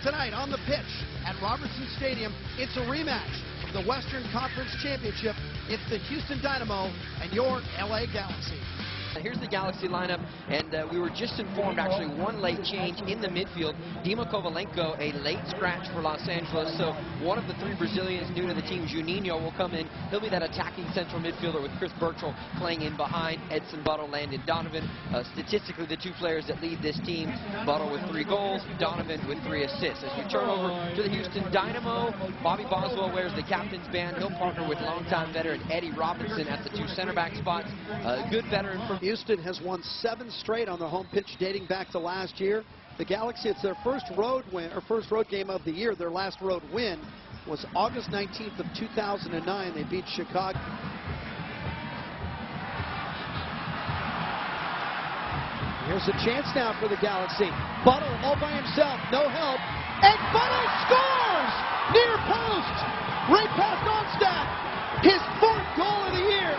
Tonight on the pitch at Robertson Stadium, it's a rematch of the Western Conference Championship. It's the Houston Dynamo and your LA Galaxy. Here's the Galaxy lineup, and we were just informed, actually, one late change in the midfield. Dima Kovalenko, a late scratch for Los Angeles, so one of the three Brazilians new to the team, Juninho, will come in. He'll be that attacking central midfielder with Chris Burchell playing in behind, Edson Buttle, Landon Donovan. Statistically, the two players that lead this team, Buttle with 3 goals, Donovan with 3 assists. As we turn over to the Houston Dynamo, Bobby Boswell wears the captain's band. He'll partner with longtime veteran Eddie Robinson at the 2 center back spots. Good veteran from Houston has won 7 straight on their home pitch dating back to last year. The Galaxy, it's their first road win, or first road game of the year. Their last road win was August 19th of 2009. They beat Chicago. Here's a chance now for the Galaxy. Buttle all by himself, no help, and Buttle scores! Near post, right past Onstad. His 4th goal of the year.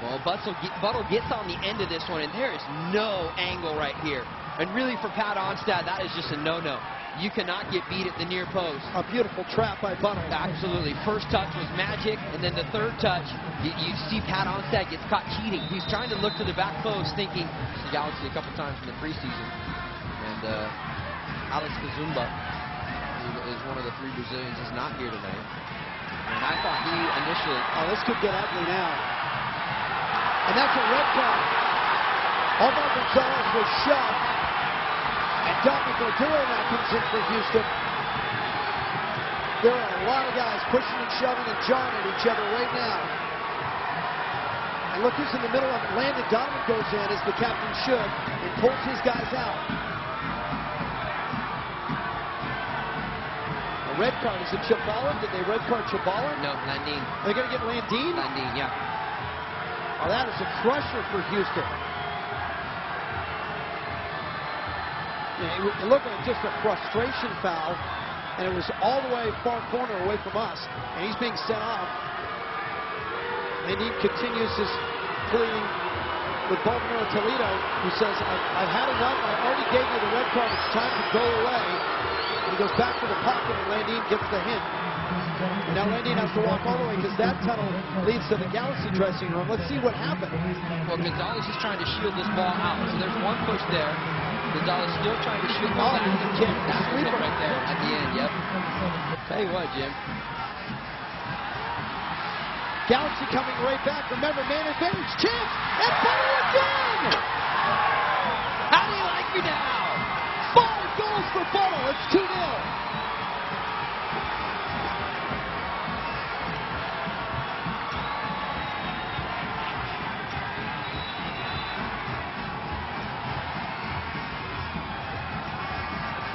Well, Buttle gets on the end of this one, and there is no angle right here. And really, for Pat Onstad, that is just a no-no. You cannot get beat at the near post. A beautiful trap by Buttle. Absolutely. First touch was magic, and then the third touch, you see Pat Onstad gets caught cheating. He's trying to look to the back post, thinking, the Galaxy a couple times in the preseason. And Alex Kazumba, who is one of the 3 Brazilians, is not here tonight. And I thought he initially... Oh, this could get ugly now. And that's a red card. Omar Gonzalez was shoved. And Dominic Oduro comes in for Houston. There are a lot of guys pushing and shoving and jawing at each other right now. And look who's in the middle of it. Landon Donovan goes in, as the captain should, and pulls his guys out. A red card. Is it Chabala? Did they red card Chabala? No, Landin. They're going to get Landin? Landin, yeah. Oh, that is a crusher for Houston. Yeah, it looked like just a frustration foul, and it was all the way far corner away from us, and he's being sent off. And he continues his pleading with Baltimore Toledo, who says, I've had enough. I already gave you the red card. It's time to go away. And he goes back to the pocket, and Landin gets the hint. Now Landin has to walk all the way because that tunnel leads to the Galaxy dressing room. Let's see what happened. Well, Gonzalez is trying to shield this ball out, so there's one push there. Gonzalez still trying to shield the ball out. That's the sleeper right there at the end, yep. Tell you what, Jim. Galaxy coming right back. Remember, man advantage, chance, and Buttle again! How do you like me now? 5 goals for Buttle. It's 2-0.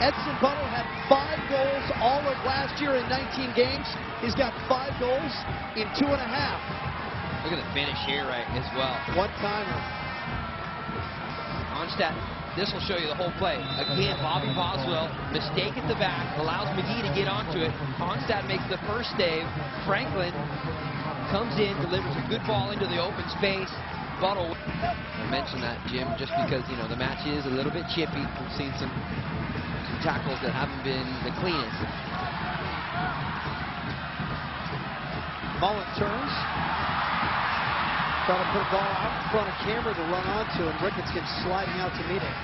Edson Buttle had 5 goals all of last year in 19 games. He's got 5 goals in 2.5. Look at the finish here, right, as well. One-timer. Onstad, this will show you the whole play. Again, Bobby Boswell, mistake at the back, allows McGee to get onto it. Onstad makes the first save. Franklin comes in, delivers a good ball into the open space. Buttle. I mentioned that, Jim, just because, you know, the match is a little bit chippy. We've seen some tackles that haven't been the cleanest. Mullen turns. Trying to put a ball out in front of camera to run onto, and Ricketts gets sliding out to meet it.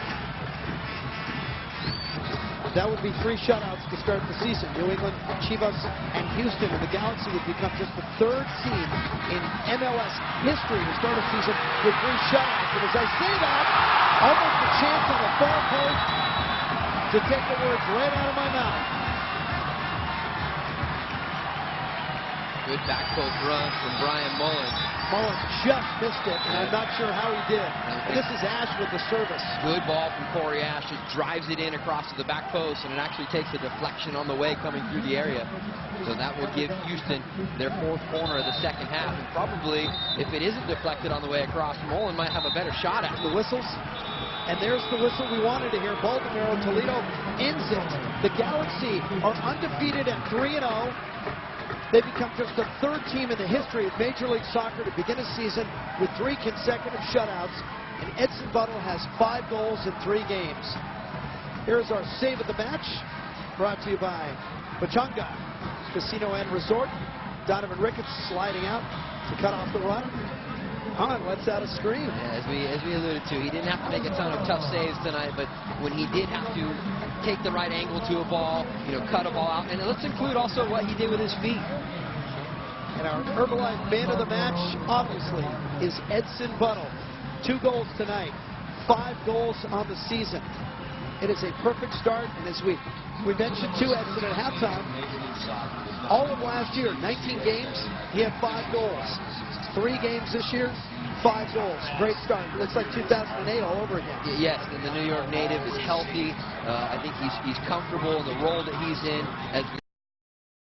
That would be 3 shutouts to start the season. New England, Chivas, and Houston, and the Galaxy would become just the 3rd team in MLS history to start a season with 3 shutouts. And as I say that, almost a chance on the far post to take the words right out of my mouth. Good back post run from Brian Mullen. Mullen just missed it, and I'm not sure how he did. And this is Ash with the service. Good ball from Corey Ash. Just drives it in across to the back post, and it actually takes a deflection on the way coming through the area. So that will give Houston their 4th corner of the second half. And probably, if it isn't deflected on the way across, Mullen might have a better shot at it. The whistles. And there's the whistle we wanted to hear. Baltimore Toledo ends it. The Galaxy are undefeated at 3-0. They become just the third team in the history of Major League Soccer to begin a season with 3 consecutive shutouts, and Edson Buttle has 5 goals in 3 games. Here's our save of the match, brought to you by Pachanga Casino and Resort. Donovan Ricketts sliding out to cut off the run. Hahn lets out a scream. Yeah, as we alluded to, he didn't have to make a ton of tough saves tonight, but when he did have to take the right angle to a ball, cut a ball out, and let's include also what he did with his feet. And our Herbalife man of the match, obviously, is Edson Buttle. 2 goals tonight, 5 goals on the season. It is a perfect start, and as we mentioned to Edson at halftime, all of last year, 19 games, he had 5 goals. 3 games this year, 5 goals. Great start. Looks like 2008 all over again. Yes, and the New York native is healthy. I think he's comfortable in the role that he's in. As